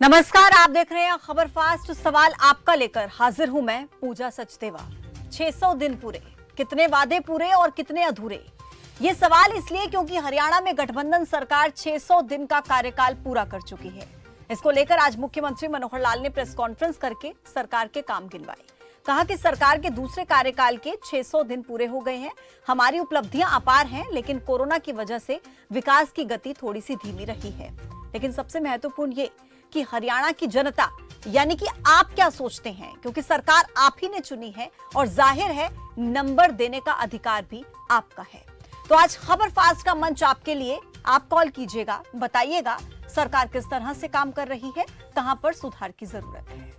नमस्कार, आप देख रहे हैं खबर फास्ट। सवाल आपका लेकर हाजिर हूं मैं पूजा सचदेवा। 600 दिन पूरे, कितने वादे पूरे और कितने अधूरे? ये सवाल इसलिए क्योंकि हरियाणा में गठबंधन सरकार 600 दिन का कार्यकाल पूरा कर चुकी है। इसको लेकर आज मुख्यमंत्री मनोहर लाल ने प्रेस कॉन्फ्रेंस करके सरकार के काम गिनवाए। कहा कि सरकार के दूसरे कार्यकाल के 600 दिन पूरे हो गए हैं। हमारी उपलब्धियां अपार हैं, लेकिन कोरोना की वजह से विकास की गति थोड़ी सी धीमी रही है। लेकिन सबसे महत्वपूर्ण ये कि हरियाणा की जनता यानी कि आप क्या सोचते हैं, क्योंकि सरकार आप ही ने चुनी है और जाहिर है नंबर देने का अधिकार भी आपका है। तो आज खबर फास्ट का मंच आपके लिए। आप कॉल कीजिएगा, बताइएगा सरकार किस तरह से काम कर रही है, कहां पर सुधार की जरूरत है।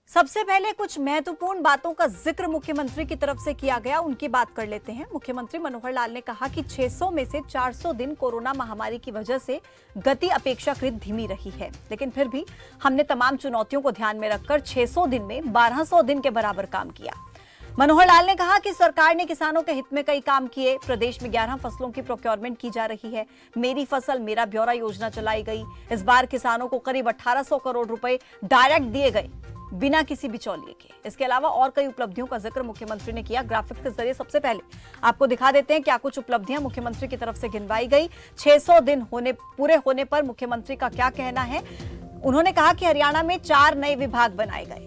सबसे पहले कुछ महत्वपूर्ण बातों का जिक्र मुख्यमंत्री की तरफ से किया गया, उनकी बात कर लेते हैं। मुख्यमंत्री मनोहर लाल ने कहा कि 600 में से 400 दिन कोरोना महामारी की वजह से गति अपेक्षाकृत धीमी रही है, लेकिन फिर भी हमने तमाम चुनौतियों को ध्यान में रखकर 600 दिन में 1200 दिन के बराबर काम किया। मनोहर लाल ने कहा कि सरकार ने किसानों के हित में कई काम किए। प्रदेश में 11 फसलों की प्रोक्योरमेंट की जा रही है। मेरी फसल मेरा ब्यौरा योजना चलाई गई। इस बार किसानों को करीब 1800 करोड़ रुपए डायरेक्ट दिए गए, बिना किसी बिचौलिए के। इसके अलावा और कई उपलब्धियों का जिक्र मुख्यमंत्री ने किया। ग्राफिक्स के जरिए सबसे पहले आपको दिखा देते हैं क्या कुछ उपलब्धियां मुख्यमंत्री की तरफ से गिनवाई गई। 600 दिन पूरे होने पर मुख्यमंत्री का क्या कहना है। उन्होंने कहा कि हरियाणा में 4 नए विभाग बनाए गए।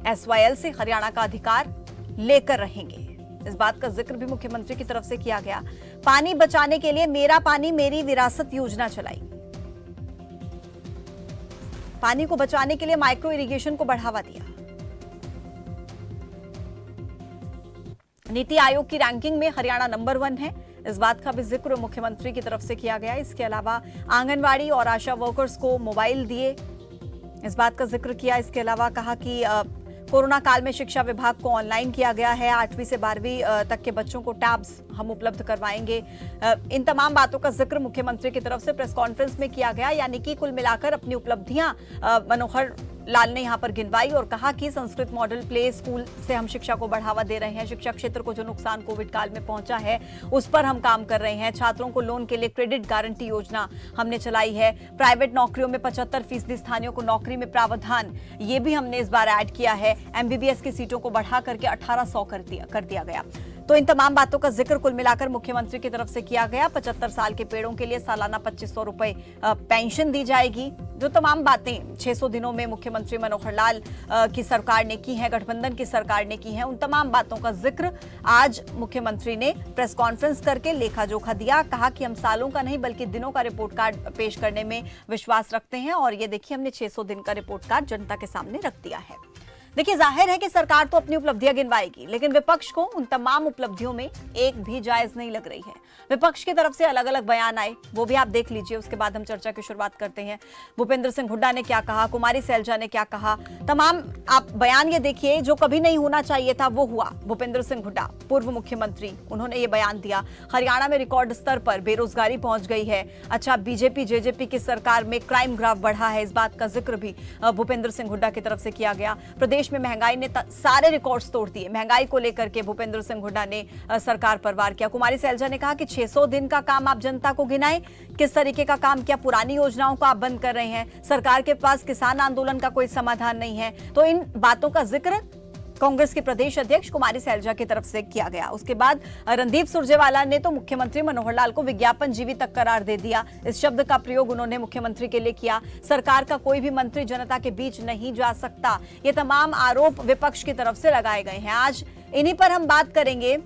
SYL से हरियाणा का अधिकार लेकर रहेंगे, इस बात का जिक्र भी मुख्यमंत्री की तरफ से किया गया। पानी बचाने के लिए मेरा पानी मेरी विरासत योजना चलाई। पानी को बचाने के लिए माइक्रो इरिगेशन को बढ़ावा दिया। नीति आयोग की रैंकिंग में हरियाणा नंबर 1 है, इस बात का भी जिक्र मुख्यमंत्री की तरफ से किया गया। इसके अलावा आंगनवाड़ी और आशा वर्कर्स को मोबाइल दिए, इस बात का जिक्र किया। इसके अलावा कहा कि कोरोना काल में शिक्षा विभाग को ऑनलाइन किया गया है। 8वीं से 12वीं तक के बच्चों को टैब्स हम उपलब्ध करवाएंगे। इन तमाम बातों का जिक्र मुख्यमंत्री की तरफ से प्रेस कॉन्फ्रेंस में किया गया। यानी कि कुल मिलाकर अपनी उपलब्धियां मनोहर लाल ने यहां पर गिनवाई और कहा कि संस्कृत मॉडल प्ले स्कूल से हम शिक्षा को बढ़ावा दे रहे हैं। शिक्षा क्षेत्र को जो नुकसान कोविड काल में पहुंचा है उस पर हम काम कर रहे हैं। छात्रों को लोन के लिए क्रेडिट गारंटी योजना हमने चलाई है। प्राइवेट नौकरियों में 75% स्थानीयों को नौकरी में प्रावधान, ये भी हमने इस बार ऐड किया है। MBBS की सीटों को बढ़ा करके 1800 कर दिया गया। तो इन तमाम बातों का जिक्र कुल मिलाकर मुख्यमंत्री की तरफ से किया गया। 75 साल के पेड़ों के लिए सालाना 2500 रुपए पेंशन दी जाएगी। जो तमाम बातें 600 दिनों में मुख्यमंत्री मनोहर लाल की सरकार ने की है, गठबंधन की सरकार ने की है, उन तमाम बातों का जिक्र आज मुख्यमंत्री ने प्रेस कॉन्फ्रेंस करके लेखा जोखा दिया। कहा कि हम सालों का नहीं बल्कि दिनों का रिपोर्ट कार्ड पेश करने में विश्वास रखते हैं और ये देखिए हमने 600 दिन का रिपोर्ट कार्ड जनता के सामने रख दिया है। देखिए, जाहिर है कि सरकार तो अपनी उपलब्धियां गिनवाएगी, लेकिन विपक्ष को उन तमाम उपलब्धियों में एक भी जायज नहीं लग रही है। विपक्ष की तरफ से अलग अलग बयान आए, वो भी आप देख लीजिए, उसके बाद हम चर्चा की शुरुआत करते हैं। भूपेंद्र सिंह हुड्डा ने क्या कहा, कुमारी सैलजा ने क्या कहा, तमाम आप बयान ये देखिए। जो कभी नहीं होना चाहिए था वो हुआ। भूपेंद्र सिंह हुड्डा पूर्व मुख्यमंत्री, उन्होंने ये बयान दिया। हरियाणा में रिकॉर्ड स्तर पर बेरोजगारी पहुंच गई है। अच्छा, बीजेपी जेजेपी की सरकार में क्राइम ग्राफ बढ़ा है, इस बात का जिक्र भी भूपेंद्र सिंह हुड्डा की तरफ से किया गया। प्रदेश में महंगाई ने सारे रिकॉर्ड्स तोड़ दिए। महंगाई को लेकर के भूपेंद्र सिंह हुड्डा ने सरकार पर वार किया। कुमारी सैलजा ने कहा कि 600 दिन का काम आप जनता को गिनाएं, किस तरीके का काम किया। पुरानी योजनाओं को आप बंद कर रहे हैं। सरकार के पास किसान आंदोलन का कोई समाधान नहीं है। तो इन बातों का जिक्र कांग्रेस के प्रदेश अध्यक्ष कुमारी सैलजा की तरफ से किया गया। उसके बाद रणदीप सुरजेवाला ने तो मुख्यमंत्री मनोहर लाल को विज्ञापन जीवी तक करार दे दिया। इस शब्द का प्रयोग उन्होंने मुख्यमंत्री के लिए किया। सरकार का कोई भी मंत्री जनता के बीच नहीं जा सकता। ये तमाम आरोप विपक्ष की तरफ से लगाए गए हैं। आज इन्हीं पर हम बात करेंगे।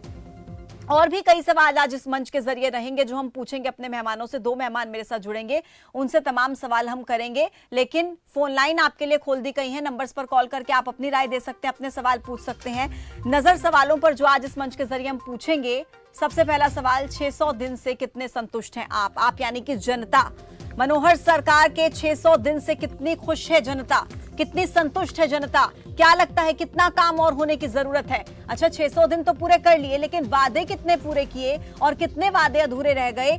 और भी कई सवाल आज इस मंच के जरिए रहेंगे जो हम पूछेंगे अपने मेहमानों से। 2 मेहमान मेरे साथ जुड़ेंगे, उनसे तमाम सवाल हम करेंगे। लेकिन फोन लाइन आपके लिए खोल दी गई है, नंबर्स पर कॉल करके आप अपनी राय दे सकते हैं, अपने सवाल पूछ सकते हैं। नजर सवालों पर जो आज इस मंच के जरिए हम पूछेंगे। सबसे पहला सवाल, 600 दिन से कितने संतुष्ट हैं आप यानी कि जनता? मनोहर सरकार के 600 दिन से कितनी खुश है जनता, कितनी संतुष्ट है जनता? क्या लगता है कितना काम और होने की जरूरत है? अच्छा, 600 दिन तो पूरे कर लिए, लेकिन वादे कितने पूरे किए और कितने वादे अधूरे रह गए?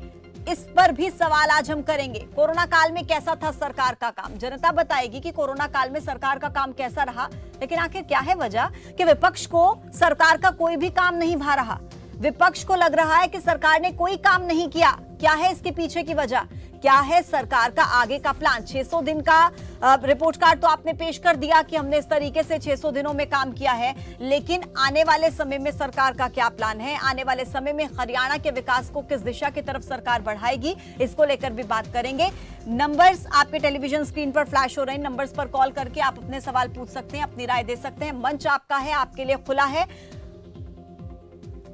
इस पर भी सवाल आज हम करेंगे। कोरोना काल में कैसा था सरकार का काम, जनता बताएगी कि कोरोना काल में सरकार का काम कैसा रहा। लेकिन आखिर क्या है वजह कि विपक्ष को सरकार का कोई भी काम नहीं भा रहा। विपक्ष को लग रहा है कि सरकार ने कोई काम नहीं किया। क्या है इसके पीछे की वजह, क्या है सरकार का आगे का प्लान? 600 दिन का रिपोर्ट कार्ड तो आपने पेश कर दिया कि हमने इस तरीके से 600 दिनों में काम किया है, लेकिन आने वाले समय में सरकार का क्या प्लान है? आने वाले समय में हरियाणा के विकास को किस दिशा की तरफ सरकार बढ़ाएगी, इसको लेकर भी बात करेंगे। नंबर्स आपके टेलीविजन स्क्रीन पर फ्लैश हो रहे हैं, नंबर्स पर कॉल करके आप अपने सवाल पूछ सकते हैं, अपनी राय दे सकते हैं। मंच आपका है, आपके लिए खुला है,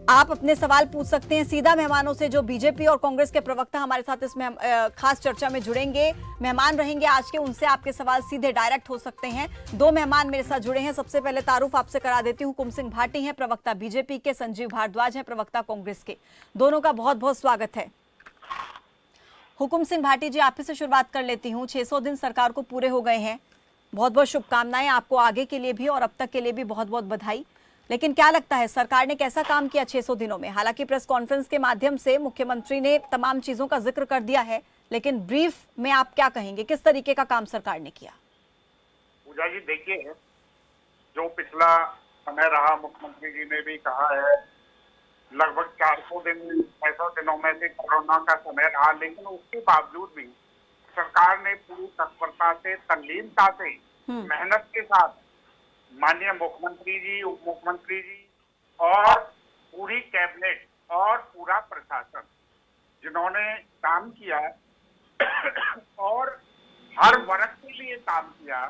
आप अपने सवाल पूछ सकते हैं सीधा मेहमानों से। जो बीजेपी और कांग्रेस के प्रवक्ता हमारे साथ इसमें खास चर्चा में जुड़ेंगे, मेहमान रहेंगे आज के, उनसे आपके सवाल सीधे डायरेक्ट हो सकते हैं। दो मेहमान मेरे साथ जुड़े हैं। सबसे पहले तारुफ आपसे करा देती हूँ। हुकुम सिंह भाटी हैं प्रवक्ता बीजेपी के, संजीव भारद्वाज हैं प्रवक्ता कांग्रेस के। दोनों का बहुत बहुत स्वागत है। हुकुम सिंह भाटी जी, आप ही से शुरुआत कर लेती हूँ। 600 दिन सरकार को पूरे हो गए हैं, बहुत बहुत शुभकामनाएं आपको आगे के लिए भी और अब तक के लिए भी बहुत बहुत बधाई। लेकिन क्या लगता है सरकार ने कैसा काम किया 600 दिनों में? हालांकि प्रेस कॉन्फ्रेंस के माध्यम से मुख्यमंत्री ने तमाम चीजों का जिक्र कर दिया है, लेकिन ब्रीफ में आप क्या कहेंगे, किस तरीके का काम सरकार ने किया? पूजा जी देखिए, जो पिछला समय रहा, मुख्यमंत्री जी ने भी कहा है, लगभग 400 दिन 600 दिनों में से कोरोना का समय रहा, लेकिन उसके बावजूद भी सरकार ने पूरी तत्परता से, तल्लीनता से, मेहनत के साथ माननीय मुख्यमंत्री जी, उप मुख्यमंत्री जी और पूरी कैबिनेट और पूरा प्रशासन जिन्होंने काम किया और हर वर्ग के लिए काम किया,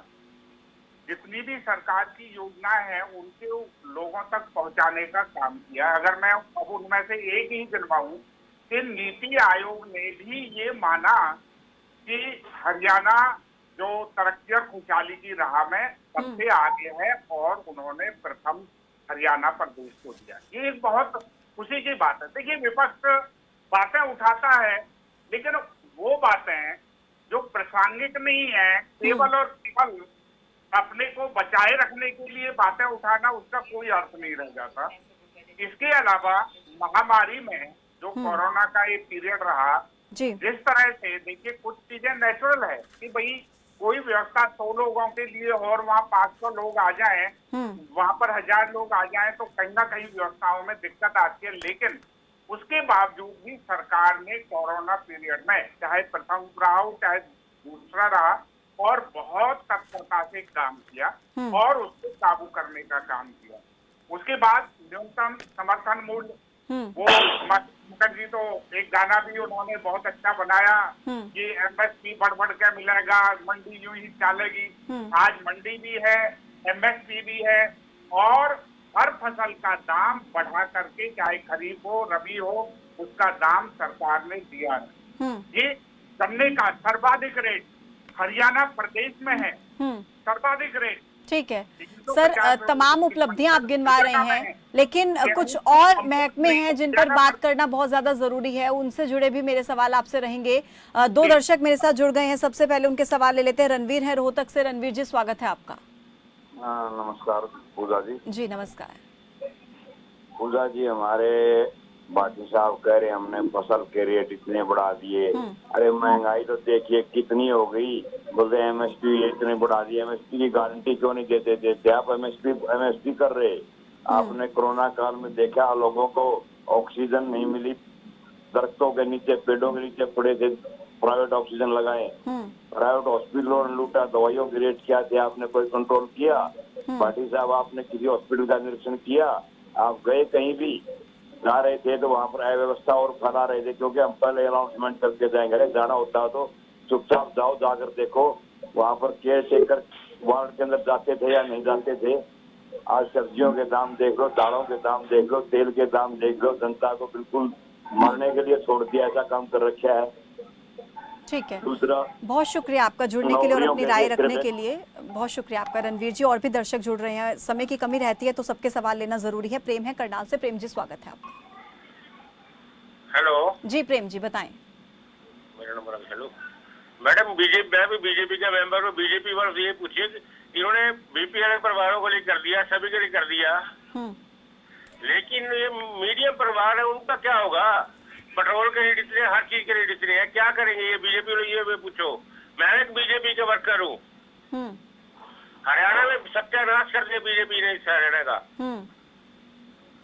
जितनी भी सरकार की योजना है उनके लोगों तक पहुंचाने का काम किया। अगर मैं अब उनमें से एक ही गिनवाऊं कि नीति आयोग ने भी ये माना कि हरियाणा जो तरक्की और खुशहाली की राह में सबसे आगे है और उन्होंने प्रथम हरियाणा प्रदेश को दिया। ये एक बहुत खुशी की बात है। देखिए, विपक्ष बातें उठाता है, लेकिन वो बातें जो प्रासंगिक नहीं है, केवल और केवल अपने को बचाए रखने के लिए बातें उठाना, उसका कोई अर्थ नहीं रह जाता। इसके अलावा महामारी में जो कोरोना का ये पीरियड रहा, जिस तरह से देखिए, कुछ चीजें नेचुरल है कि भाई कोई व्यवस्था 100 लोगों के लिए और वहाँ 500 लोग आ जाएं, वहाँ पर 1000 लोग आ जाएं, तो कहीं ना कहीं व्यवस्थाओं में दिक्कत आती है। लेकिन उसके बावजूद भी सरकार ने कोरोना पीरियड में, चाहे प्रथम रहा हो चाहे दूसरा रहा, और बहुत तत्परता से काम किया और उसको काबू करने का काम किया। उसके बाद न्यूनतम समर्थन मूल्य, वो मुखर्जी तो एक गाना भी उन्होंने बहुत अच्छा बनाया कि एमएसपी बढ़ बढ़ के मिलेगा, मंडी यूं ही चलेगी। आज मंडी भी है, एमएसपी भी है और हर फसल का दाम बढ़ा करके, चाहे खरीफ हो रबी हो, उसका दाम सरकार ने दिया है। ये गन्ने का सर्वाधिक रेट हरियाणा प्रदेश में है, सर्वाधिक रेट। ठीक है सर, तमाम उपलब्धियां आप गिनवा रहे हैं, लेकिन कुछ और महकमे हैं जिन पर बात करना बहुत ज्यादा जरूरी है, उनसे जुड़े भी मेरे सवाल आपसे रहेंगे। दो दर्शक मेरे साथ जुड़ गए हैं, सबसे पहले उनके सवाल ले लेते हैं। रणवीर है रोहतक से। रणवीर जी, स्वागत है आपका। नमस्कार पूजा जी। जी नमस्कार। पूजा जी, हमारे भाटी साहब कह रहे हमने फसल के रेट इतने बढ़ा दिए। अरे महंगाई तो देखिए कितनी हो गई, बोलते एमएसपी इतने बढ़ा दिए। एमएसपी की गारंटी क्यों नहीं देते आप? एमएसपी कर रहे। आपने कोरोना काल में देखा, लोगों को ऑक्सीजन नहीं मिली, दरख्तों के नीचे, पेड़ों के नीचे पड़े थे, प्राइवेट ऑक्सीजन लगाए, प्राइवेट हॉस्पिटलों ने लूटा। दवाइयों के रेट क्या थे, आपने कोई कंट्रोल किया? भाटी साहब, आपने किसी हॉस्पिटल का निरीक्षण किया? आप गए कहीं भी जा रहे थे तो वहाँ पर अव्यवस्था और फैला रहे थे, क्योंकि हम पहले अनाउंसमेंट करके जाएंगे। अरे जाना होता तो चुपचाप जाओ, जाकर देखो वहाँ पर केयर टेकर वार्ड के अंदर जाते थे या नहीं जाते थे। आज सब्जियों के दाम देख लो, दालों के दाम देख लो, तेल के दाम देख लो। जनता को बिल्कुल मरने के लिए छोड़ दिया, ऐसा काम कर रखा है। ठीक है, दूसरा, बहुत शुक्रिया आपका जुड़ने के लिए और अपनी राय रखने के लिए। बहुत शुक्रिया आपका रणवीर जी। और भी दर्शक जुड़ रहे हैं, समय की कमी रहती है तो सबके सवाल लेना जरूरी है। प्रेम है करनाल से। प्रेम जी, स्वागत है आपका। हेलो जी प्रेम जी, बताएं। मेरा नंबर। हेलो मैडम, मैं भी बीजेपी का मेंबर हूँ। बीजेपी वर्ष ये पूछिए, इन्होंने बीपीएल परिवारों को लिए कर दिया, सभी के लिए कर दिया, लेकिन ये मीडियम परिवार है, उनका क्या होगा? पेट्रोल के रेट इतने, हर चीज के रेट इतने हैं, क्या करेंगे ये बीजेपी लोग? ये पूछो। मैं एक बीजेपी के वर्कर हूँ। हरियाणा में सत्यानाश कर दिया बीजेपी ने इस हरियाणा का।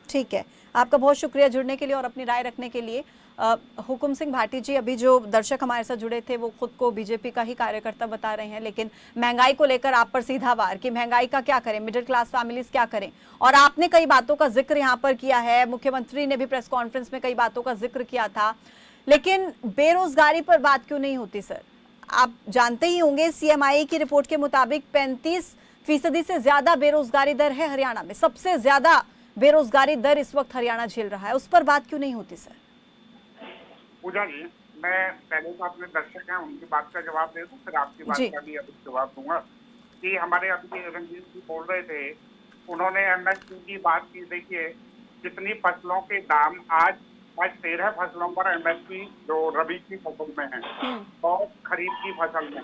ठीक है, आपका बहुत शुक्रिया जुड़ने के लिए और अपनी राय रखने के लिए। हुकुम सिंह भाटी जी, अभी जो दर्शक हमारे साथ जुड़े थे वो खुद को बीजेपी का ही कार्यकर्ता बता रहे हैं, लेकिन महंगाई को लेकर आप पर सीधा वार कि महंगाई का क्या करें, मिडिल क्लास फैमिलीज क्या करें। और आपने कई बातों का जिक्र यहाँ पर किया है, मुख्यमंत्री ने भी प्रेस कॉन्फ्रेंस में कई बातों का जिक्र किया था, लेकिन बेरोजगारी पर बात क्यों नहीं होती सर? आप जानते ही होंगे CMI की रिपोर्ट के मुताबिक 35% से ज्यादा बेरोजगारी दर है हरियाणा में। सबसे ज्यादा बेरोजगारी दर इस वक्त हरियाणा झेल रहा है, उस पर बात क्यों नहीं होती सर? पूजा जी, मैं पहले तो अपने दर्शक हैं उनकी बात का जवाब दे दूं, फिर आपकी बात का भी अभी जवाब दूंगा। कि हमारे अभी रंजीत जी बोल रहे थे, उन्होंने MSP की बात की। देखिए कितनी फसलों के दाम आज 13 फसलों पर MSP जो रबी की फसल में है और खरीफ की फसल में,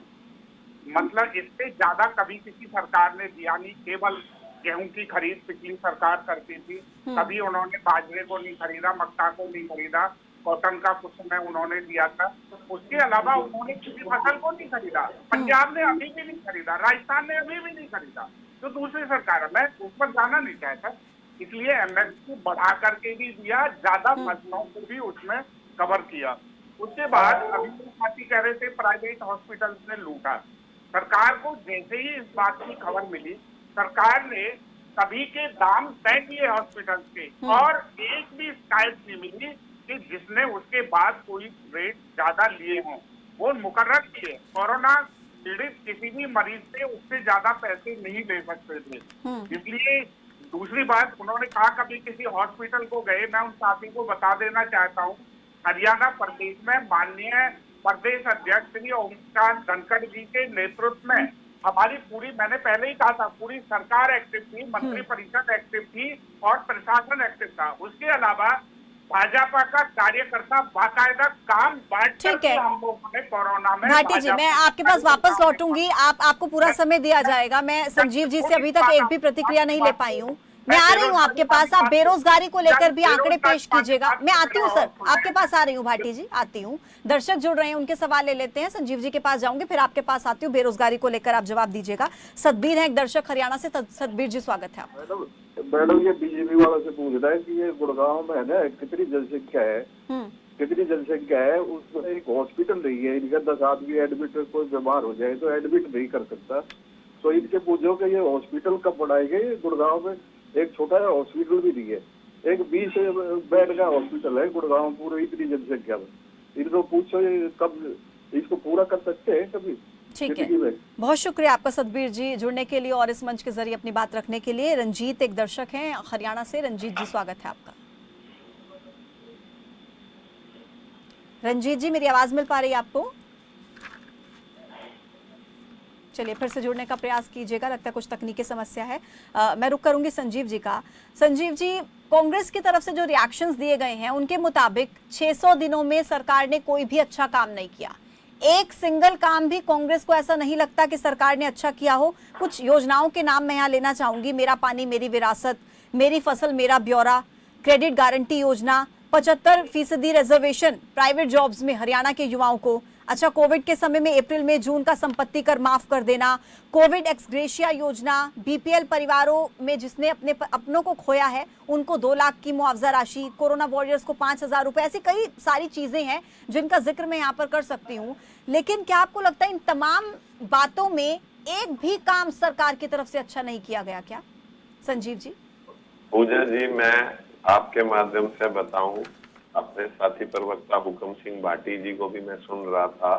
मतलब इससे ज्यादा कभी किसी सरकार ने दिया नहीं। केवल गेहूं की खरीद पिछली सरकार करती थी, कभी उन्होंने बाजरे को नहीं खरीदा, मक्का को नहीं खरीदा, कॉटन का कुछ समय उन्होंने दिया था। उसके अलावा उन्होंने किसी फसल को नहीं खरीदा। पंजाब ने अभी भी नहीं खरीदा, राजस्थान ने अभी भी नहीं खरीदा, तो दूसरी सरकार है। मैं उस पर जाना नहीं चाहता, इसलिए MSP बढ़ा करके भी दिया, ज्यादा फसलों को भी उसमें कवर किया। उसके बाद अभी साथी कह रहे थे प्राइवेट हॉस्पिटल ने लूटा। सरकार को जैसे ही इस बात की खबर मिली, सरकार ने सभी के दाम तय किए हॉस्पिटल के, और एक भी शिकायत नहीं मिली कि जिसने उसके बाद कोई रेट ज्यादा लिए हों, वो मुकर्रर किए। कोरोना पीड़ित किसी भी मरीज से उससे ज्यादा पैसे नहीं ले सकते थे। इसलिए दूसरी बात, उन्होंने कहा कभी किसी हॉस्पिटल को गए, मैं उन साथी को बता देना चाहता हूँ, हरियाणा प्रदेश में माननीय प्रदेश अध्यक्ष श्री ओमकार धनखड़ जी के नेतृत्व में हमारी पूरी, मैंने पहले ही कहा था, पूरी सरकार एक्टिव थी, मंत्री परिषद एक्टिव थी और प्रशासन एक्टिव था। उसके अलावा भाजपा का कार्यकर्ता बाकायदा काम बांट करके हम लोगों ने कोरोना में। भाटी जी, मैं आपके पास वापस लौटूंगी, आपको पूरा समय दिया जाएगा। मैं संजीव जी से अभी तक एक भी प्रतिक्रिया नहीं ले पाई हूँ। मैं आ रही हूँ आपके पास, आप बेरोजगारी को लेकर भी आंकड़े पेश कीजिएगा। मैं आती हूँ सर, आपके पास आ रही हूँ भाटी जी, आती हूँ। दर्शक जुड़ रहे हैं, उनके सवाल ले लेते हैं। संजीव जी के पास जाऊंगी, फिर आपके पास आती हूँ। बेरोजगारी को लेकर आप जवाब दीजिएगा। सतबीर है एक दर्शक हरियाणा से। सतबीर जी, स्वागत है आपका। मैडम, ये बीजेपी वालों से पूछ रहा है कि ये गुड़गांव में है ना, कितनी जनसंख्या है, कितनी जनसंख्या है, उसमें एक हॉस्पिटल नहीं है। इनका 10 आदमी एडमिट, कोई बीमार हो जाए तो एडमिट नहीं कर सकता। तो इनसे पूछो कि ये हॉस्पिटल कब बनाएंगे। गुड़गांव में एक छोटा हॉस्पिटल भी नहीं है, एक 20 बेड का हॉस्पिटल है गुड़गांव पूरे इतनी जनसंख्या में। इनको पूछो ये कब इसको पूरा कर सकते हैं कभी। ठीक है, बहुत शुक्रिया आपका सतबीर जी जुड़ने के लिए और इस मंच के जरिए अपनी बात रखने के लिए। रंजीत एक दर्शक हैं हरियाणा से। रंजीत जी, स्वागत है आपका। रंजीत जी, मेरी आवाज मिल पा रही है आपको? चलिए फिर से जुड़ने का प्रयास कीजिएगा, लगता है कुछ तकनीकी समस्या है। मैं रुक करूंगी संजीव जी का। संजीव जी, कांग्रेस की तरफ से जो रिएक्शंस दिए गए हैं उनके मुताबिक 600 दिनों में सरकार ने कोई भी अच्छा काम नहीं किया। एक सिंगल काम भी कांग्रेस को ऐसा नहीं लगता कि सरकार ने अच्छा किया हो। कुछ योजनाओं के नाम मैं यहाँ लेना चाहूंगी। मेरा पानी मेरी विरासत, मेरी फसल मेरा ब्यौरा, क्रेडिट गारंटी योजना, 75% रिजर्वेशन प्राइवेट जॉब्स में हरियाणा के युवाओं को। अच्छा, कोविड के समय में अप्रैल में जून का संपत्ति कर माफ कर देना, कोविड एक्स ग्रेशिया योजना, BPL परिवारों में जिसने अपनों को खोया है उनको 2 लाख की मुआवजा राशि, कोरोना वॉरियर्स को 5,000 रुपए, ऐसी कई सारी चीजें हैं जिनका जिक्र मैं यहाँ पर कर सकती हूँ। लेकिन क्या आपको लगता है इन तमाम बातों में एक भी काम सरकार की तरफ से अच्छा नहीं किया गया क्या? संजीव जी। पूजा जी, मैं आपके माध्यम से बताऊं, अपने साथी प्रवक्ता हुकुम सिंह भाटी जी को भी मैं सुन रहा था।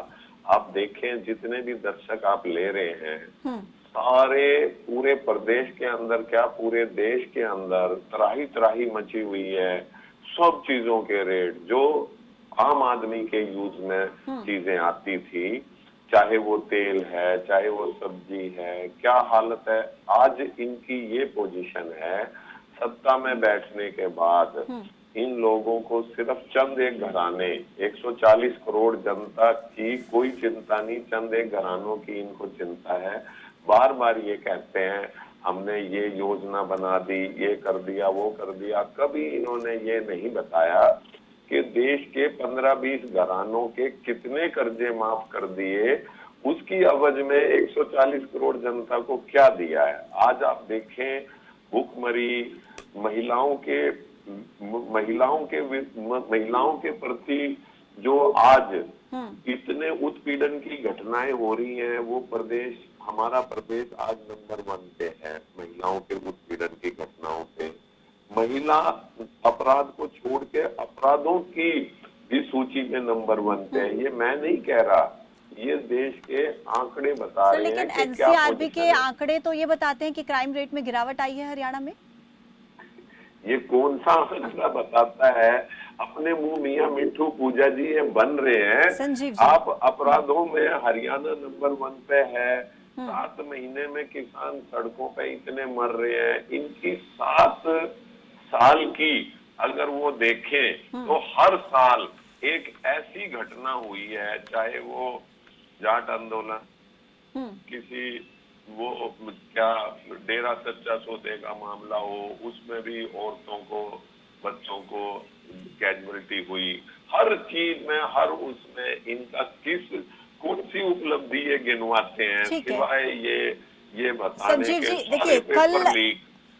आप देखें जितने भी दर्शक आप ले रहे हैं, सारे पूरे प्रदेश के अंदर क्या पूरे देश के अंदर त्राही त्राही मची हुई है। सब चीजों के रेट जो आम आदमी के यूज में चीजें आती थी, चाहे वो तेल है, चाहे वो सब्जी है, क्या हालत है। आज इनकी ये पोजीशन है, सत्ता में बैठने के बाद इन लोगों को सिर्फ चंद एक घराने, 140 करोड़ जनता की कोई चिंता नहीं, चंद एक घरानों की इनको चिंता है। बार बार ये कहते हैं हमने ये योजना बना दी, ये कर दिया, वो कर दिया। कभी इन्होंने ये नहीं बताया कि देश के 15-20 घरानों के कितने कर्जे माफ कर दिए, उसकी अवध में 140 करोड़ जनता को क्या दिया है। आज आप देखें भूखमरी, महिलाओं के प्रति जो आज इतने उत्पीड़न की घटनाएं हो रही हैं, वो प्रदेश, हमारा प्रदेश आज नंबर 1 पे है महिलाओं के उत्पीड़न की घटनाओं पे। महिला अपराध को छोड़ के अपराधों की भी सूची में नंबर 1 पे है। ये मैं नहीं कह रहा, ये देश के आंकड़े बता रहे हैं। लेकिन कि एनसीआरबी के आंकड़े तो ये बताते हैं कि क्राइम रेट में गिरावट आई है हरियाणा में। ये कौन सा आंकड़ा बताता है? अपने मुंह मियां मिठू पूजा जी ये बन रहे हैं। संजीव जी, आप अपराधों में हरियाणा नंबर 1 पे है। 7 महीने में किसान सड़कों पे इतने मर रहे हैं। इनकी 7 साल की अगर वो देखें तो हर साल एक ऐसी घटना हुई है, चाहे वो जाट आंदोलन, किसी वो क्या डेरा सच्चा सौदे का मामला हो, उसमें भी औरतों को, बच्चों को कैजुअलिटी हुई। हर चीज में, हर उसमें इनका कौन सी उपलब्धि ये गिनवाते हैं, सिवाय ये बताने संजीव के जी, देखिए कल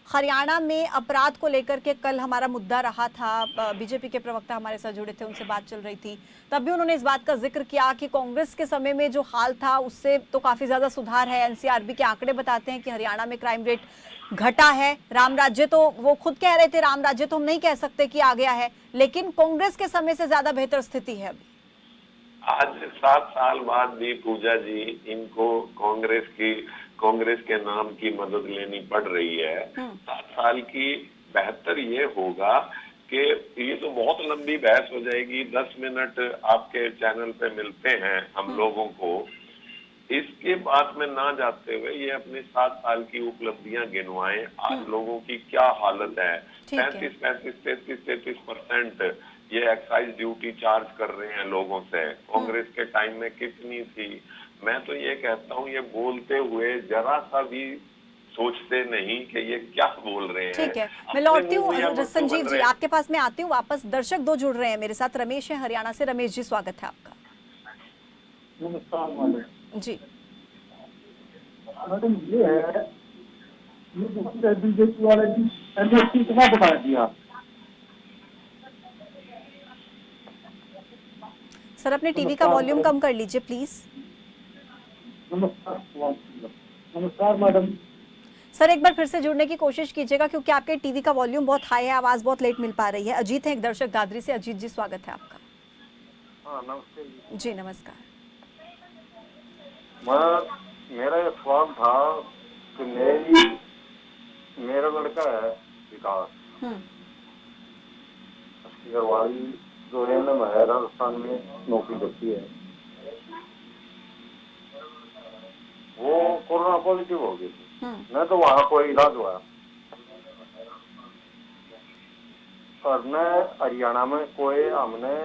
हरियाणा में अपराध को लेकर के कल हमारा मुद्दा रहा था। बीजेपी के प्रवक्ता हमारे साथ जुड़े थे, उनसे बात चल रही थी, तब भी उन्होंने इस बात का जिक्र किया कि कांग्रेस के समय में जो हाल था उससे तो काफी ज्यादा सुधार है। एनसीआरबी के आंकड़े बताते हैं कि हरियाणा में क्राइम रेट घटा है। राम राज्य तो वो खुद कह रहे थे, राम राज्य तो हम नहीं कह सकते कि आ गया है, लेकिन कांग्रेस के समय से ज्यादा बेहतर स्थिति है अभी। आज 7 साल बाद भी पूजा जी इनको कांग्रेस के नाम की मदद लेनी पड़ रही है। 7 साल की बेहतर ये होगा कि ये तो बहुत लंबी बहस हो जाएगी। 10 मिनट आपके चैनल पे मिलते हैं हम लोगों को। इसके बाद में ना जाते हुए ये अपने 7 साल की उपलब्धियां गिनवाएं। आज लोगों की क्या हालत है। 33% ये एक्साइज ड्यूटी चार्ज कर रहे हैं लोगों से। कांग्रेस के टाइम में कितनी थी? मैं तो ये कहता हूँ, ये बोलते हुए जरा सा भी सोचते नहीं कि ये क्या बोल रहे हैं। ठीक है, मैं लौटती हूँ संजीव जी, आपके पास मैं आती हूँ वापस। दर्शक 2 जुड़ रहे हैं मेरे साथ। रमेश है हरियाणा से। रमेश जी, स्वागत है आपका। नमस्कार जी मैडम, ये है बीजेपी वाले की एमएसपी कितना बढ़ा दिया? सर, अपने टीवी का वॉल्यूम कम कर लीजिए प्लीज। नमस्कार मैडम। सर, एक बार फिर से जुड़ने की कोशिश कीजिएगा क्योंकि आपके टीवी का वॉल्यूम बहुत हाई है, आवाज बहुत लेट मिल पा रही है। अजीत है एक दर्शक दादरी से। अजीत जी, स्वागत है आपका। हाँ, नमस्ते जी नमस्कार। मेरा ये सवाल था कि मेरा लड़का है विकास, उसकी घरवाली जो है ना, मैं राजस्थान में नौकरी करती है। वो कोरोना पॉजिटिव हो गई थी, न तो वहाँ कोई इलाज हुआ और न हरियाणा में कोई हमने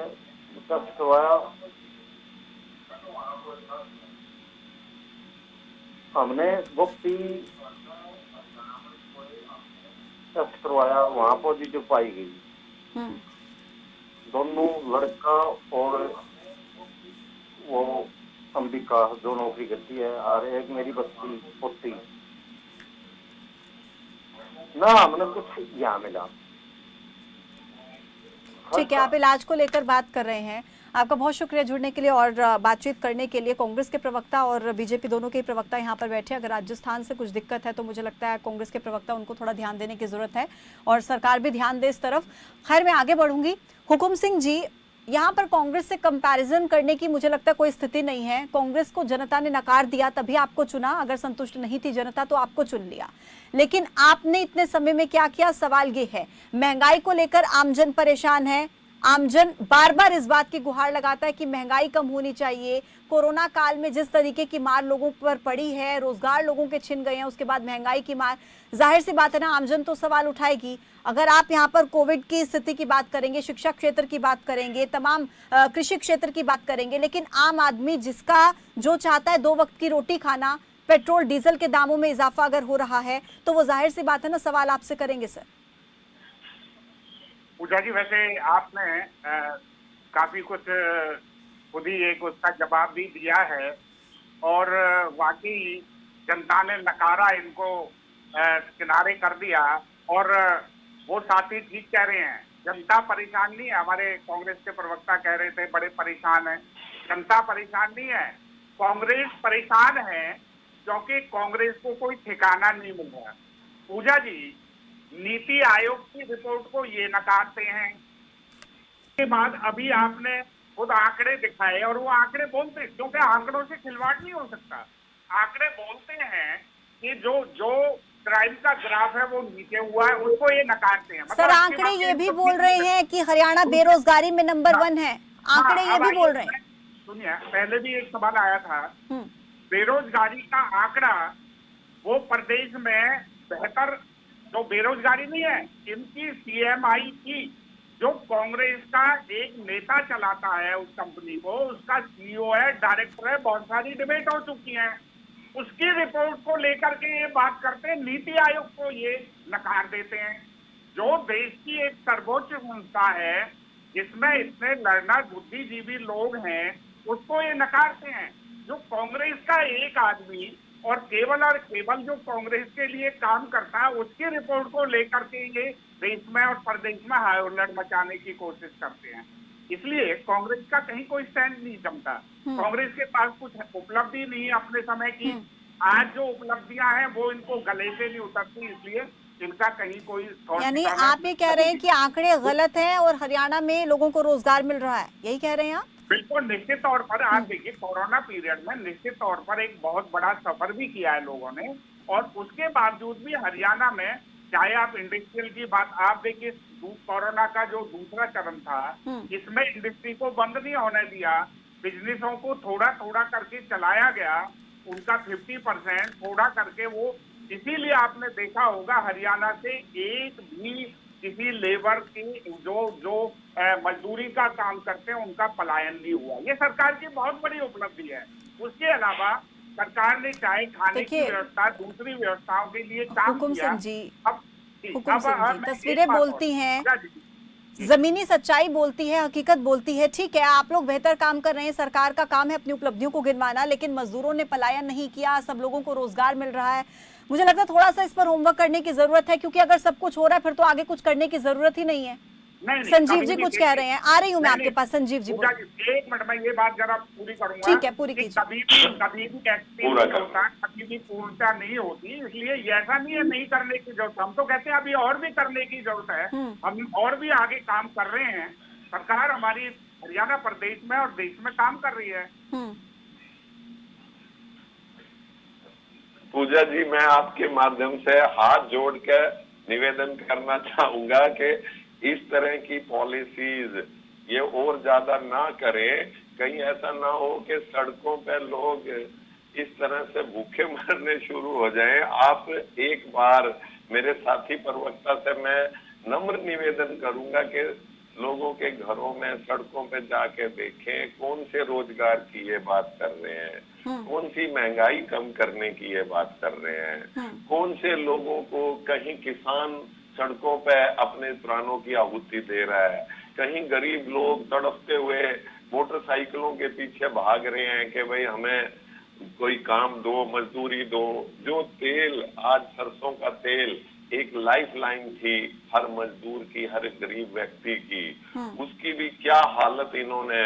टेस्ट करवाया। हमने गुप्ती टेस्ट करवाया, वहाँ पॉजिटिव पाई गई। दोनों, लड़का और वो अंबिका, जो नौकरी करती है, और एक मेरी बच्ची पोती, ना हमने कुछ यहाँ मिला। ठीक है, आप इलाज को लेकर बात कर रहे हैं। आपका बहुत शुक्रिया जुड़ने के लिए और बातचीत करने के लिए। कांग्रेस के प्रवक्ता और बीजेपी दोनों के प्रवक्ता यहाँ पर बैठे। अगर राजस्थान से कुछ दिक्कत है तो मुझे लगता है कांग्रेस के प्रवक्ता, उनको थोड़ा ध्यान देने की जरूरत है और सरकार भी ध्यान दे इस तरफ। खैर, मैं आगे बढ़ूंगी। हुकुम सिंह जी, यहाँ पर कांग्रेस से कंपैरिजन करने की मुझे लगता है कोई स्थिति नहीं है। कांग्रेस को जनता ने नकार दिया, तभी आपको चुना। अगर संतुष्ट नहीं थी जनता तो आपको चुन लिया, लेकिन आपने इतने समय में क्या किया? सवाल ये है, महंगाई को लेकर आमजन परेशान है। आमजन बार बार इस बात की गुहार लगाता है कि महंगाई कम होनी चाहिए। कोरोना काल में जिस तरीके की मार लोगों पर पड़ी है, रोजगार लोगों के छिन गए हैं, उसके बाद महंगाई की मार, जाहिर सी बात है ना, आमजन तो सवाल उठाएगी। अगर आप यहाँ पर कोविड की स्थिति की बात करेंगे, शिक्षा क्षेत्र की बात करेंगे, तमाम कृषि क्षेत्र की बात करेंगे, लेकिन आम आदमी जिसका जो चाहता है 2 वक्त की रोटी खाना, पेट्रोल डीजल के दामों में इजाफा अगर हो रहा है तो वो जाहिर सी बात है ना, सवाल आपसे करेंगे। सर, पूजा जी, वैसे आपने काफी कुछ खुद ही एक उसका जवाब भी दिया है और वाकई जनता ने नकारा, इनको किनारे कर दिया। और वो साथी ठीक कह रहे हैं, जनता परेशान नहीं है। हमारे कांग्रेस के प्रवक्ता कह रहे थे बड़े परेशान है, जनता परेशान नहीं है, कांग्रेस परेशान है क्योंकि कांग्रेस को कोई ठिकाना नहीं मिल रहा। पूजा जी, नीति आयोग की रिपोर्ट को ये नकारते हैं, के बाद अभी आपने खुद आंकड़े दिखाए और वो आंकड़े बोलते हैं, क्योंकि आंकड़ों से खिलवाड़ नहीं हो सकता। आंकड़े बोलते हैं कि जो क्राइम का ग्राफ है वो नीचे हुआ है, उसको ये नकारते हैं। सर, आंकड़े ये भी बोल रहे हैं कि हरियाणा बेरोजगारी में नंबर 1 है। आंकड़े ये भी बोल रहे हैं। सुनिए, पहले भी एक सवाल आया था, बेरोजगारी का आंकड़ा वो प्रदेश में बेहतर, जो बेरोजगारी नहीं है, इनकी CMI की, जो कांग्रेस का एक नेता चलाता है उस कंपनी को, उसका CEO है, डायरेक्टर है, बहुत सारी डिबेट हो चुकी है, उसकी रिपोर्ट को लेकर के ये बात करते हैं, नीति आयोग को ये नकार देते हैं। जो देश की एक सर्वोच्च संस्था है जिसमें इतने लर्नर बुद्धिजीवी लोग हैं, उसको ये नकारते हैं। जो कांग्रेस का एक आदमी और केवल जो कांग्रेस के लिए काम करता है, उसकी रिपोर्ट को लेकर के ये देश में और प्रदेश में हाई अलर्ट मचाने की कोशिश करते हैं। इसलिए कांग्रेस का कहीं कोई स्टैंड नहीं जमता। कांग्रेस के पास कुछ उपलब्धि नहीं है अपने समय की। आज जो उपलब्धियां हैं वो इनको गले से नहीं उतरती, इसलिए इनका कहीं कोई, यानी आप ये कह रहे हैं कि आंकड़े गलत हैं और हरियाणा में लोगों को रोजगार मिल रहा है, यही कह रहे हैं आप? बिल्कुल, निश्चित तौर पर आप देखिए, कोरोना पीरियड में निश्चित तौर पर एक बहुत बड़ा सफर भी किया है लोगों ने, और उसके बावजूद भी हरियाणा में, चाहे आप इंडस्ट्रियल की बात आप देखिए, कोरोना का जो दूसरा चरण था, इसमें इंडस्ट्री को बंद नहीं होने दिया, बिजनेसों को थोड़ा थोड़ा करके चलाया गया, उनका 50% थोड़ा करके वो, इसीलिए आपने देखा होगा हरियाणा से एक भी किसी लेबर की जो मजदूरी का काम करते हैं उनका पलायन नहीं हुआ। ये सरकार की बहुत बड़ी उपलब्धि है। उसके अलावा सरकार ने चाहे खाने की व्यवस्था, दूसरी व्यवस्थाओं के लिए काम किया। हुकुम सिंह जी, तस्वीरें बोलती हैं, जमीनी सच्चाई बोलती है, हकीकत बोलती है। ठीक है, आप लोग बेहतर काम कर रहे हैं, सरकार का काम है अपनी उपलब्धियों को गिनवाना, लेकिन मजदूरों ने पलायन नहीं किया, सब लोगों को रोजगार मिल रहा है। मुझे लगता है थोड़ा सा इस पर होमवर्क करने की जरूरत है, क्योंकि अगर सब कुछ हो रहा है फिर तो आगे कुछ करने की जरूरत ही नहीं है। संजीव जी कुछ कह रहे हैं, आ रही हूँ मैं आपके पास। संजीव जी बोलिए। 1 मिनट में ये बात जरा पूरी करूंगा। ठीक है, पूरी कीजिए। कभी भी एक्सपीरियंस होता है, कभी भी पूर्णता नहीं होती, इसलिए ऐसा नहीं है नहीं करने की जरूरत। हम तो कहते हैं अभी और भी करने की जरूरत है, हम और भी आगे काम कर रहे हैं। सरकार हमारी हरियाणा प्रदेश में और देश में काम कर रही है। पूजा जी, मैं आपके माध्यम से हाथ जोड़ के निवेदन करना चाहूंगा कि इस तरह की पॉलिसीज ये और ज्यादा ना करें। कहीं ऐसा ना हो कि सड़कों पे लोग इस तरह से भूखे मरने शुरू हो जाएं। आप एक बार मेरे साथी प्रवक्ता से मैं नम्र निवेदन करूंगा कि लोगों के घरों में, सड़कों पे जाके देखें कौन से रोजगार की ये बात कर रहे हैं, कौन सी महंगाई कम करने की ये बात कर रहे हैं, कौन से लोगों को, कहीं किसान सड़कों पे अपने प्राणों की आहुति दे रहा है, कहीं गरीब लोग तड़पते हुए मोटरसाइकिलों के पीछे भाग रहे हैं कि भाई हमें कोई काम दो, मजदूरी दो। जो तेल, आज सरसों का तेल एक लाइफ लाइन थी हर मजदूर की, हर गरीब व्यक्ति की, उसकी भी क्या हालत इन्होंने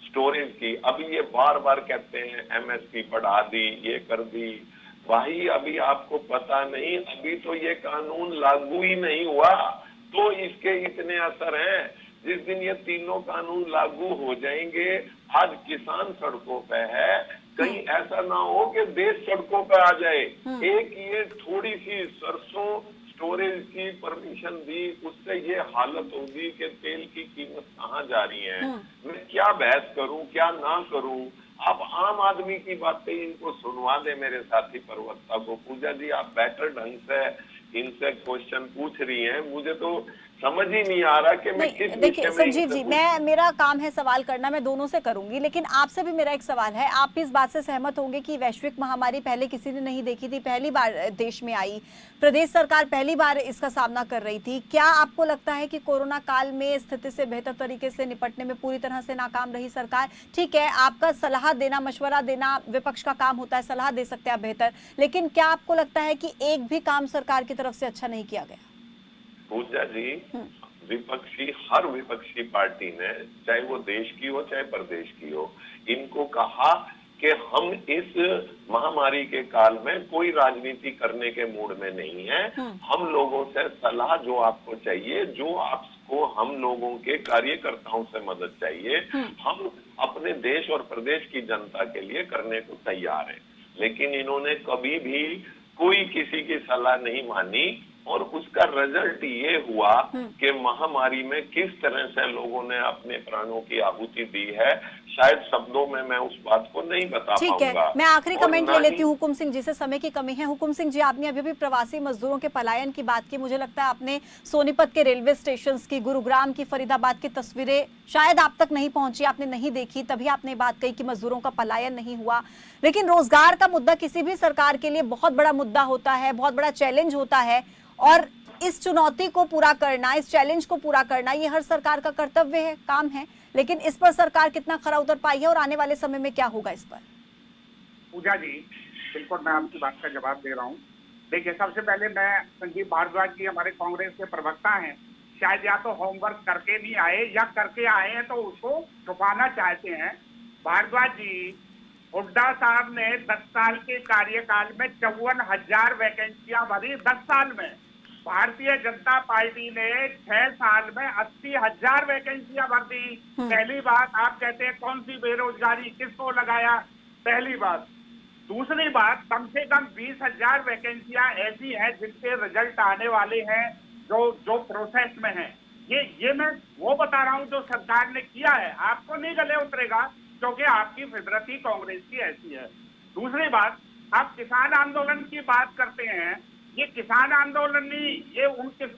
स्टोरेज की। अभी ये बार बार कहते हैं MSP बढ़ा दी, ये कर दी। भाई अभी आपको पता नहीं, अभी तो ये कानून लागू ही नहीं हुआ, तो इसके इतने असर हैं। जिस दिन ये तीनों कानून लागू हो जाएंगे, आज किसान सड़कों पे है, कहीं ऐसा ना हो कि देश सड़कों पे आ जाए। एक ये थोड़ी सी सरसों स्टोरेज की परमिशन दी, उससे ये हालत होगी कि तेल की कीमत कहाँ जा रही है। मैं क्या बहस करूं, क्या ना करूं। आप आम आदमी की बातें इनको सुनवा दे मेरे साथी प्रवक्ता को। पूजा जी, आप बेहतर ढंग से इनसे क्वेश्चन पूछ रही हैं, मुझे तो समझ ही नहीं आ रहा कि मैं किस देखिए विषय में संजीव जी, मेरा काम है सवाल करना, मैं दोनों से करूंगी, लेकिन आपसे भी मेरा एक सवाल है। आप इस बात से सहमत होंगे कि वैश्विक महामारी पहले किसी ने नहीं देखी थी, पहली बार देश में आई, प्रदेश सरकार पहली बार इसका सामना कर रही थी। क्या आपको लगता है कि कोरोना काल में स्थिति से बेहतर तरीके से निपटने में पूरी तरह से नाकाम रही सरकार? ठीक है, आपका सलाह देना, मशवरा देना विपक्ष का काम होता है, सलाह दे सकते हैं आप बेहतर, लेकिन क्या आपको लगता है कि एक भी काम सरकार की तरफ से अच्छा नहीं किया गया? पूजा जी, हर विपक्षी पार्टी ने, चाहे वो देश की हो चाहे प्रदेश की हो, इनको कहा कि हम इस महामारी के काल में कोई राजनीति करने के मूड में नहीं है। हम लोगों से सलाह जो आपको चाहिए, जो आपको हम लोगों के कार्यकर्ताओं से मदद चाहिए, हम अपने देश और प्रदेश की जनता के लिए करने को तैयार हैं। लेकिन इन्होंने कभी भी कोई किसी की सलाह नहीं मानी और उसका रिजल्ट ये हुआ कि महामारी में किस तरह से लोगों ने अपने प्राणों की आहुति दी है, शायद शब्दों में मैं उस बात को नहीं बता पाऊंगा। ठीक है, मैं आखिरी कमेंट ले लेती हूँ हुकुम सिंह जी से, समय की कमी है। हुकुम सिंह जी, आपने अभी भी प्रवासी मजदूरों के पलायन की बात की, मुझे लगता है आपने सोनीपत के रेलवे स्टेशन की, गुरुग्राम की, फरीदाबाद की तस्वीरें शायद आप तक नहीं पहुंची, आपने नहीं देखी, तभी आपने बात कही कि मजदूरों का पलायन नहीं हुआ। लेकिन रोजगार का मुद्दा किसी भी सरकार के लिए बहुत बड़ा मुद्दा होता है, बहुत बड़ा चैलेंज होता है, और इस चुनौती को पूरा करना, इस चैलेंज को पूरा करना, ये हर सरकार का कर्तव्य है, काम है। लेकिन इस पर सरकार कितना खरा उतर पाई है और आने वाले समय में क्या होगा इस पर? पूजा जी, बिल्कुल मैं आपकी बात का जवाब दे रहा हूँ। देखिए, सबसे पहले मैं, संजीव भारद्वाज जी हमारे कांग्रेस के प्रवक्ता हैं, शायद या तो होमवर्क करके नहीं आए या करके आए हैं तो उसको छुपाना चाहते हैं। भारद्वाज जी, हुड्डा साहब ने 10 साल के कार्यकाल में 54,000 वैकेंसियां भरी, 10 साल में। भारतीय जनता पार्टी ने 6 साल में 80,000 वैकेंसियां भर दी। पहली बात, आप कहते हैं कौन सी बेरोजगारी, किसको लगाया, पहली बात। दूसरी बात, कम से कम 20,000 वैकेंसियां ऐसी हैं जिनके रिजल्ट आने वाले हैं, जो प्रोसेस में हैं। ये मैं वो बता रहा हूं जो सरकार ने किया है। आपको नहीं गले उतरेगा क्योंकि आपकी फितरत ही कांग्रेस की ऐसी है। दूसरी बात, आप किसान आंदोलन की बात करते हैं, ये किसान आंदोलन नहीं, ये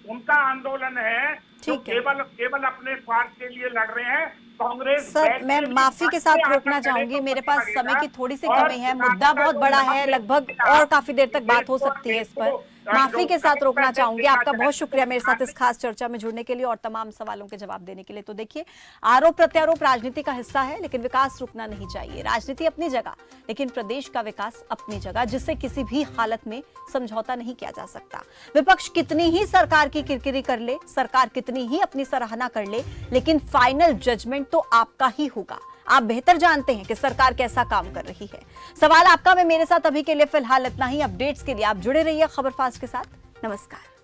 उनका आंदोलन है जो केवल अपने स्वार्थ के लिए लड़ रहे हैं। कांग्रेस सर, मैं माफी के साथ रोकना चाहूंगी, मेरे पास समय की थोड़ी सी कमी है, मुद्दा बहुत बड़ा है, लगभग और काफी देर तक बात हो सकती है इस पर। माफी के साथ रोकना चाहूंगी। आपका बहुत शुक्रिया मेरे साथ इस खास चर्चा में जुड़ने के लिए और तमाम सवालों के जवाब देने के लिए। तो देखिए, आरोप प्रत्यारोप राजनीति का हिस्सा है, लेकिन विकास रुकना नहीं चाहिए। राजनीति अपनी जगह, लेकिन प्रदेश का विकास अपनी जगह, जिससे किसी भी हालत में समझौता नहीं किया जा सकता। विपक्ष कितनी ही सरकार की किरकिरी कर ले, सरकार कितनी ही अपनी सराहना कर ले, लेकिन फाइनल जजमेंट तो आपका ही होगा। आप बेहतर जानते हैं कि सरकार कैसा काम कर रही है। सवाल आपका, मैं मेरे साथ अभी के लिए फिलहाल इतना ही। अपडेट्स के लिए आप जुड़े रहिए खबर फास्ट के साथ। नमस्कार।